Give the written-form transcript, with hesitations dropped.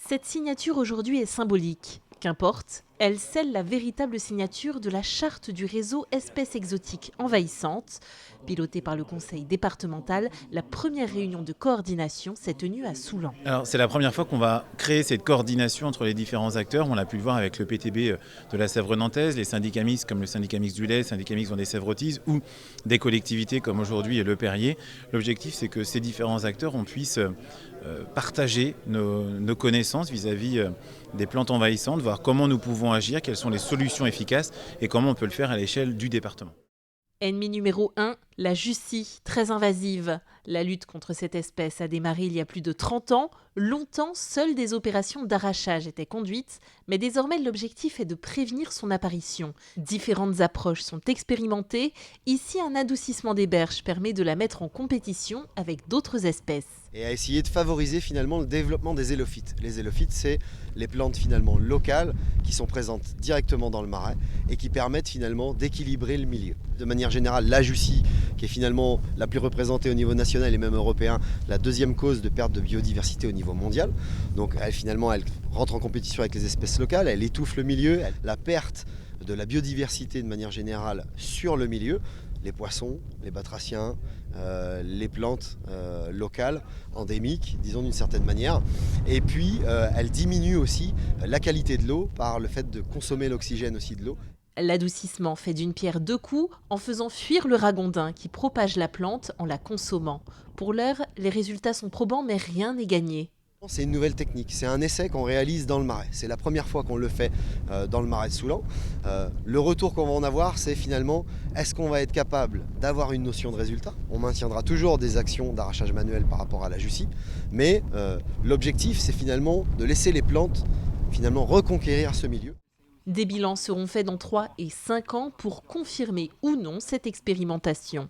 Cette signature aujourd'hui est symbolique. Qu'importe, elle scelle la véritable signature de la charte du réseau Espèces exotiques envahissantes. Pilotée par le conseil départemental, la première réunion de coordination s'est tenue à Soulan. Alors, c'est la première fois qu'on va créer cette coordination entre les différents acteurs. On l'a pu le voir avec le PTB de la Sèvre nantaise, les syndicats mixtes comme le syndicat mixte du lait, le syndicat mixte Vendée-Sèvres-Authise ou des collectivités comme aujourd'hui Le Perrier. L'objectif, c'est que ces différents acteurs, on puisse partager nos connaissances vis-à-vis des plantes envahissantes, voir comment nous pouvons agir, quelles sont les solutions efficaces et comment on peut le faire à l'échelle du département. Ennemi numéro 1, la Jussie, très invasive. La lutte contre cette espèce a démarré il y a plus de 30 ans. Longtemps, seules des opérations d'arrachage étaient conduites, mais désormais l'objectif est de prévenir son apparition. Différentes approches sont expérimentées. Ici, un adoucissement des berges permet de la mettre en compétition avec d'autres espèces. Et à essayer de favoriser finalement le développement des élophytes. Les élophytes, c'est les plantes finalement locales qui sont présentes directement dans le marais et qui permettent finalement d'équilibrer le milieu. De manière générale, la Jussie, qui est finalement la plus représentée au niveau national et même européen, la deuxième cause de perte de biodiversité au niveau mondial. Donc elle rentre en compétition avec les espèces locales, elle étouffe le milieu, la perte de la biodiversité de manière générale sur le milieu, les poissons, les batraciens, les plantes locales, endémiques, disons d'une certaine manière. Et puis elle diminue aussi la qualité de l'eau par le fait de consommer l'oxygène aussi de l'eau. L'adoucissement fait d'une pierre deux coups en faisant fuir le ragondin qui propage la plante en la consommant. Pour l'heure, les résultats sont probants mais rien n'est gagné. C'est une nouvelle technique, c'est un essai qu'on réalise dans le marais. C'est la première fois qu'on le fait dans le marais de Soulan. Le retour qu'on va en avoir, c'est finalement, est-ce qu'on va être capable d'avoir une notion de résultat? On maintiendra toujours des actions d'arrachage manuel par rapport à la Jussie, mais l'objectif, c'est finalement de laisser les plantes finalement reconquérir ce milieu. Des bilans seront faits dans 3 et 5 ans pour confirmer ou non cette expérimentation.